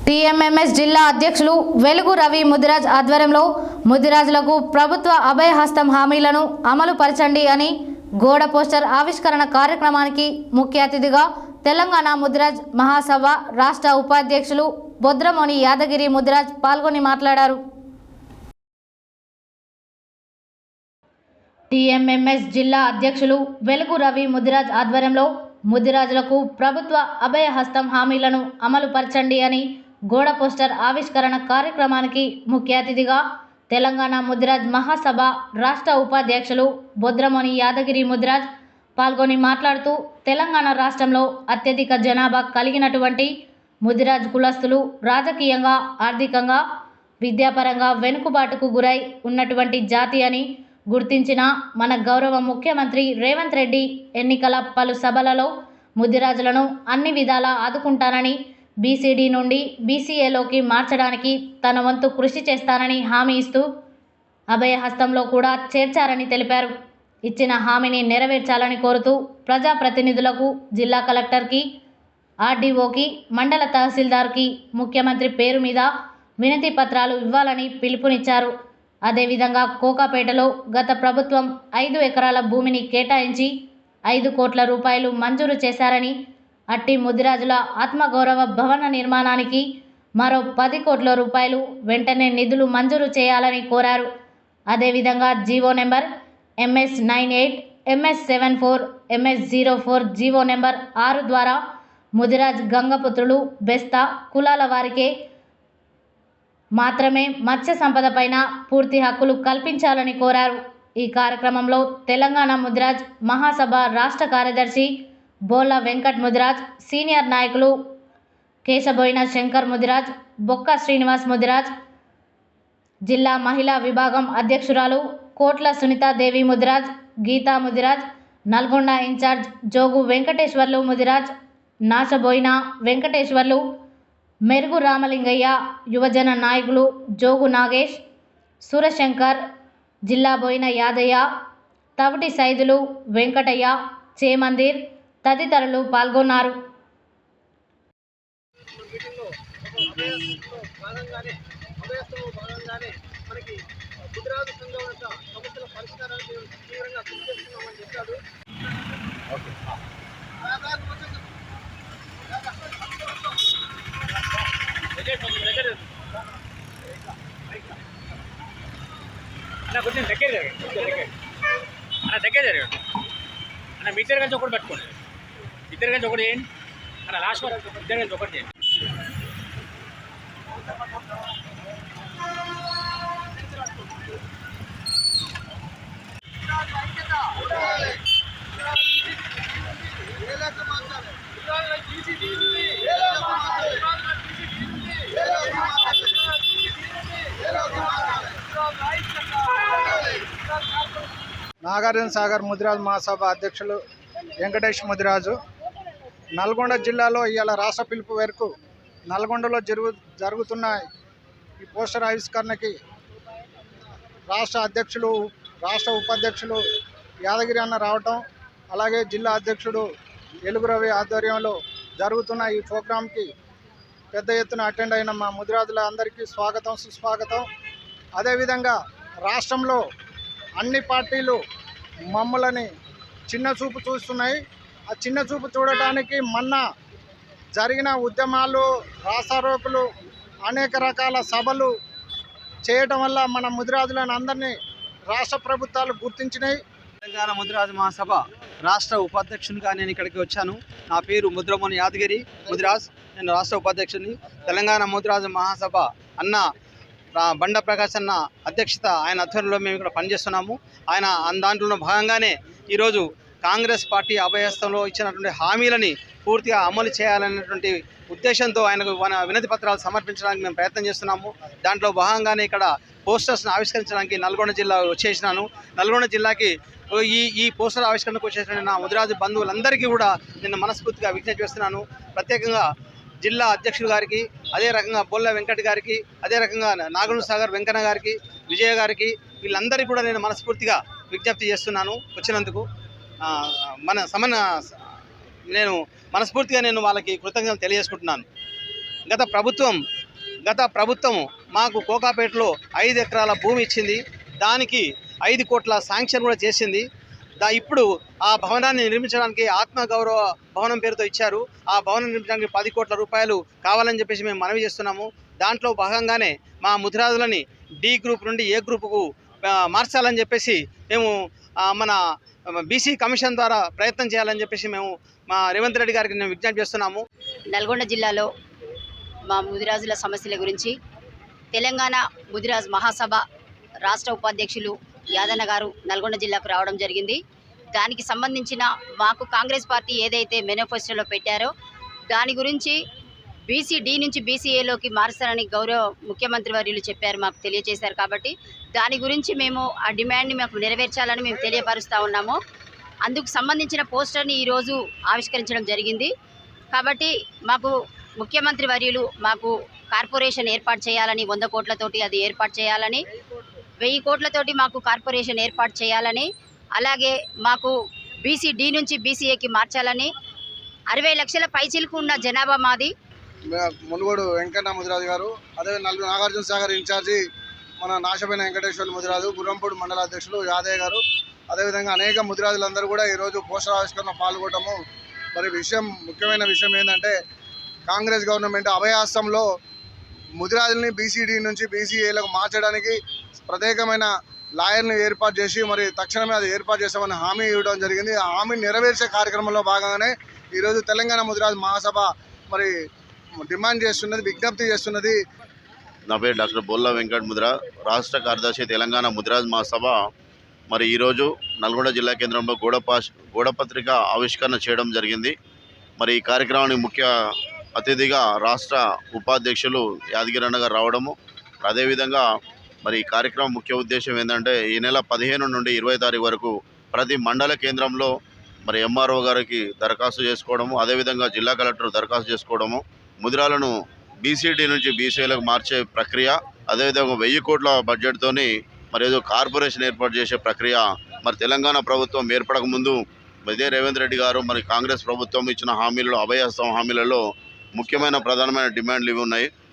టీఎంఎంఎస్ జిల్లా అధ్యక్షులు వెలుగు రవి ముదిరాజ్ ఆధ్వర్యంలో ముదిరాజులకు ప్రభుత్వ అభయహస్తం హామీలను అమలు పరచండి అని గోడ పోస్టర్ ఆవిష్కరణ కార్యక్రమానికి ముఖ్య అతిథిగా తెలంగాణ ముదిరాజ్ మహాసభ రాష్ట్ర ఉపాధ్యక్షులు బొద్రమోని యాదగిరి ముదిరాజ్ పాల్గొని మాట్లాడారు. టీఎంఎంఎస్ జిల్లా అధ్యక్షులు వెలుగు రవి ముదిరాజ్ ఆధ్వర్యంలో ముదిరాజులకు ప్రభుత్వ అభయహస్తం హామీలను అమలు పరచండి అని గోడ పోస్టర్ ఆవిష్కరణ కార్యక్రమానికి ముఖ్య అతిథిగా తెలంగాణ ముదిరాజ్ మహాసభ రాష్ట్ర ఉపాధ్యక్షులు బొద్రమోని యాదగిరి ముదిరాజ్ పాల్గొని మాట్లాడుతూ తెలంగాణ రాష్ట్రంలో అత్యధిక జనాభా కలిగినటువంటి ముదిరాజ్ కులస్తులు రాజకీయంగా, ఆర్థికంగా, విద్యాపరంగా వెనుకబాటుకు గురై ఉన్నటువంటి జాతి అని గుర్తించిన మన గౌరవ ముఖ్యమంత్రి రేవంత్ రెడ్డి ఎన్నికల పలు సభలలో ముదిరాజులను అన్ని విధాలా ఆదుకుంటానని, బీసీడీ నుండి బీసీఏలోకి మార్చడానికి తన వంతు కృషి చేస్తానని హామీ ఇస్తూ అభయహస్తంలో కూడా చేర్చారని తెలిపారు. ఇచ్చిన హామీని నెరవేర్చాలని కోరుతూ ప్రజాప్రతినిధులకు, జిల్లా కలెక్టర్కి, ఆర్డీఓకి, మండల తహసీల్దార్కి ముఖ్యమంత్రి పేరు మీద వినతి పత్రాలు ఇవ్వాలని పిలుపునిచ్చారు. అదేవిధంగా కోకాపేటలో గత ప్రభుత్వం 5 ఎకరాల భూమిని కేటాయించి 5 కోట్ల రూపాయలు మంజూరు చేశారని, అట్టి ముదిరాజుల ఆత్మగౌరవ భవన నిర్మాణానికి మరో 10 కోట్ల రూపాయలు వెంటనే నిధులు మంజూరు చేయాలని కోరారు. అదేవిధంగా GO number MS98, MS74, MS04, GO number 6 ద్వారా ముదిరాజ్ గంగపుత్రులు, బెస్తా కులాల వారికే మాత్రమే మత్స్య సంపద పైన పూర్తి హక్కులు కల్పించాలని కోరారు. ఈ కార్యక్రమంలో తెలంగాణ ముదిరాజ్ మహాసభ రాష్ట్ర కార్యదర్శి బోలా వెంకట్ ముదిరాజ్, సీనియర్ నాయకులు కేశబోయిన శంకర్ ముదిరాజ్, బొక్క శ్రీనివాస్ ముదిరాజ్, జిల్లా మహిళా విభాగం అధ్యక్షురాలు కోట్ల సునీతాదేవి ముదిరాజ్, గీతా ముదిరాజ్, నల్గొండ ఇన్ఛార్జ్ జోగు వెంకటేశ్వర్లు ముదిరాజ్, నాశబోయిన వెంకటేశ్వర్లు, మెరుగు రామలింగయ్య, యువజన నాయకులు జోగు నాగేష్, సూరశంకర్, జిల్లా బోయిన యాదయ్య, తవిటి సైదులు, వెంకటయ్య, చేమందిర్ తదితరులు పాల్గొన్నారు. కొంచెం దగ్గర జరగండి అన్న, మీ ఇద్దరు కలిసి ఒకటి పట్టుకోండి, ఇద్దరు కలిసి ఒకటి చేయండి అన్న, లాస్ట్ వరకు ఇద్దరు కలిసి ఒకటి చేయండి. నాగార్జున సాగర్ ముదిరాజ్ మహాసభ అధ్యక్షులు వెంకటేష్ ముదిరాజు. నల్గొండ జిల్లాలో ఇవాళ రాష్ట్ర పిలుపు మేరకు నల్గొండలో జరుగుతున్న ఈ పోస్టర్ ఆవిష్కరణకి రాష్ట్ర అధ్యక్షులు, రాష్ట్ర ఉపాధ్యక్షులు యాదగిరి అన్న రావటం, అలాగే జిల్లా అధ్యక్షుడు వెలుగు రవి ఆధ్వర్యంలో జరుగుతున్న ఈ ప్రోగ్రాంకి పెద్ద ఎత్తున అటెండ్ అయిన మా ముదిరాజుల అందరికీ స్వాగతం, సుస్వాగతం. అదేవిధంగా రాష్ట్రంలో అన్ని పార్టీలు మమ్మల్ని చిన్న చూపు చూస్తున్నాయి. ఆ చిన్న చూపు చూడటానికి మొన్న జరిగిన ఉద్యమాలు, రాస్తారోకులు, అనేక రకాల సభలు చేయటం వల్ల మన ముదిరాజులను అందరినీ రాష్ట్ర ప్రభుత్వాలు గుర్తించినాయి. తెలంగాణ ముదిరాజ్ మహాసభ రాష్ట్ర ఉపాధ్యక్షునిగా నేను ఇక్కడికి వచ్చాను. నా పేరు బొద్రమోని యాదగిరి ముదిరాజ్, నేను రాష్ట్ర ఉపాధ్యక్షుని. తెలంగాణ ముదిరాజ్ మహాసభ అన్న బండ ప్రకాశ్ అన్న అధ్యక్షత, ఆయన ఆధ్వర్యంలో మేము ఇక్కడ పనిచేస్తున్నాము. ఆయన దాంట్లో భాగంగానే ఈరోజు కాంగ్రెస్ పార్టీ అభయహస్తంలో ఇచ్చినటువంటి హామీలని పూర్తిగా అమలు చేయాలనేటువంటి ఉద్దేశంతో ఆయనకు మన వినతి పత్రాలు సమర్పించడానికి మేము ప్రయత్నం చేస్తున్నాము. దాంట్లో భాగంగానే ఇక్కడ పోస్టర్స్ని ఆవిష్కరించడానికి నల్గొండ జిల్లా వచ్చేసినాను. నల్గొండ జిల్లాకి ఈ పోస్టర్ ఆవిష్కరణకు వచ్చేసిన నా ముదిరాజు బంధువులందరికీ కూడా నేను మనస్ఫూర్తిగా విజ్ఞప్తి చేస్తున్నాను. ప్రత్యేకంగా జిల్లా అధ్యక్షులు గారికి, అదే రకంగా బొల్ల వెంకట్ గారికి, అదే రకంగా నాగార్జున సాగర్ వెంకన్న గారికి, విజయ గారికి, వీళ్ళందరికీ కూడా నేను మనస్ఫూర్తిగా విజ్ఞప్తి చేస్తున్నాను. వచ్చినందుకు నేను మనస్ఫూర్తిగా వాళ్ళకి కృతజ్ఞతలు తెలియజేసుకుంటున్నాను. గత ప్రభుత్వం గత ప్రభుత్వం మాకు కోకాపేటలో 5 ఎకరాల భూమి ఇచ్చింది. దానికి 5 కోట్ల శాంక్షన్ కూడా చేసింది. ఇప్పుడు ఆ భవనాన్ని నిర్మించడానికి ఆత్మగౌరవ భవనం పేరుతో ఇచ్చారు. ఆ భవనం నిర్మించడానికి 10 కోట్ల రూపాయలు కావాలని చెప్పేసి మేము మనవి చేస్తున్నాము. దాంట్లో భాగంగానే మా ముదిరాజులని డి గ్రూప్ నుండి ఏ గ్రూపుకు మార్చాలని చెప్పేసి మేము మన బీసీ కమిషన్ ద్వారా ప్రయత్నం చేయాలని చెప్పేసి మేము మా రేవంత్ రెడ్డి గారికి మేము విజ్ఞప్తి చేస్తున్నాము. నల్గొండ జిల్లాలో మా ముదిరాజుల సమస్యల గురించి తెలంగాణ ముదిరాజ్ మహాసభ రాష్ట్ర ఉపాధ్యక్షులు యాదన్న గారు నల్గొండ జిల్లాకు రావడం జరిగింది. దానికి సంబంధించిన మాకు కాంగ్రెస్ పార్టీ ఏదైతే మేనిఫెస్టోలో పెట్టారో దాని గురించి బీసీ డి నుంచి బీసీఏలోకి మారుస్తారని గౌరవ ముఖ్యమంత్రి వర్యులు చెప్పారు, మాకు తెలియజేశారు. కాబట్టి దాని గురించి మేము ఆ డిమాండ్ని మాకు నెరవేర్చాలని మేము తెలియపరుస్తూ ఉన్నాము. అందుకు సంబంధించిన పోస్టర్ని ఈరోజు ఆవిష్కరించడం జరిగింది. కాబట్టి మాకు ముఖ్యమంత్రి వర్యులు మాకు కార్పొరేషన్ ఏర్పాటు చేయాలని 100 కోట్లతోటి అది ఏర్పాటు చేయాలని, 1000 కోట్లతోటి మాకు కార్పొరేషన్ ఏర్పాటు చేయాలని, అలాగే మాకు బీసీ డి నుంచి బీసీఏకి మార్చాలని, 60 లక్షల పైచిలకు ఉన్న జనాభా మాది. మునుగోడు వెంకన్న ముదిరాజు గారు, అదే నాగార్జున సాగర్ ఇన్ఛార్జి మన నాశపైన వెంకటేశ్వర ముదిరాజు, గుర్రంపూడి మండల అధ్యక్షులు యాదయ్య గారు, అదేవిధంగా అనేక ముదిరాజులందరూ కూడా ఈరోజు పోస్టర్ ఆవిష్కరణ పాల్గొనడము. మరి ముఖ్యమైన విషయం ఏంటంటే కాంగ్రెస్ గవర్నమెంట్ అభయహస్తంలో ముదిరాజుల్ని బీసీడీ నుంచి బీసీఏలకు మార్చడానికి ప్రత్యేకమైన లాయర్ని ఏర్పాటు చేసి మరి తక్షణమే అది ఏర్పాటు చేస్తామని హామీ ఇవ్వడం జరిగింది. ఆ హామీని నెరవేర్చే కార్యక్రమంలో భాగంగానే ఈరోజు తెలంగాణ ముదిరాజు మహాసభ మరి డిమాండ్ చేస్తున్నది, విజ్ఞప్తి చేస్తున్నది. నా పేరు డాక్టర్ బొల్ల వెంకట్ ముద్ర, రాష్ట్ర కార్యదర్శి తెలంగాణ ముదిరాజ్ మహాసభ. మరి ఈరోజు నల్గొండ జిల్లా కేంద్రంలో గోడపత్రిక ఆవిష్కరణ చేయడం జరిగింది. మరి ఈ కార్యక్రమానికి ముఖ్య అతిథిగా రాష్ట్ర ఉపాధ్యక్షులు యాదగిరన్న గారు రావడము. అదేవిధంగా మరి ఈ కార్యక్రమం ముఖ్య ఉద్దేశం ఏంటంటే ఈ నెల 15 నుండి 20 తారీఖు వరకు ప్రతి మండల కేంద్రంలో మరి ఎంఆర్ఓ గారికి దరఖాస్తు చేసుకోవడము, అదేవిధంగా జిల్లా కలెక్టర్ దరఖాస్తు చేసుకోవడము, ముదిరాలను బీసీడీ నుంచి బీసీలకు మార్చే ప్రక్రియ, అదేవిధంగా 1000 కోట్ల బడ్జెట్తోని మరి ఏదో కార్పొరేషన్ ఏర్పాటు చేసే ప్రక్రియ. మరి తెలంగాణ ప్రభుత్వం ఏర్పడక ముందు ఇదే రేవంత్ రెడ్డి గారు మరి కాంగ్రెస్ ప్రభుత్వం ఇచ్చిన హామీలలో అభయహస్తం హామీలలో ముఖ్యమైన ప్రధానమైన డిమాండ్లు ఇవి ఉన్నాయి.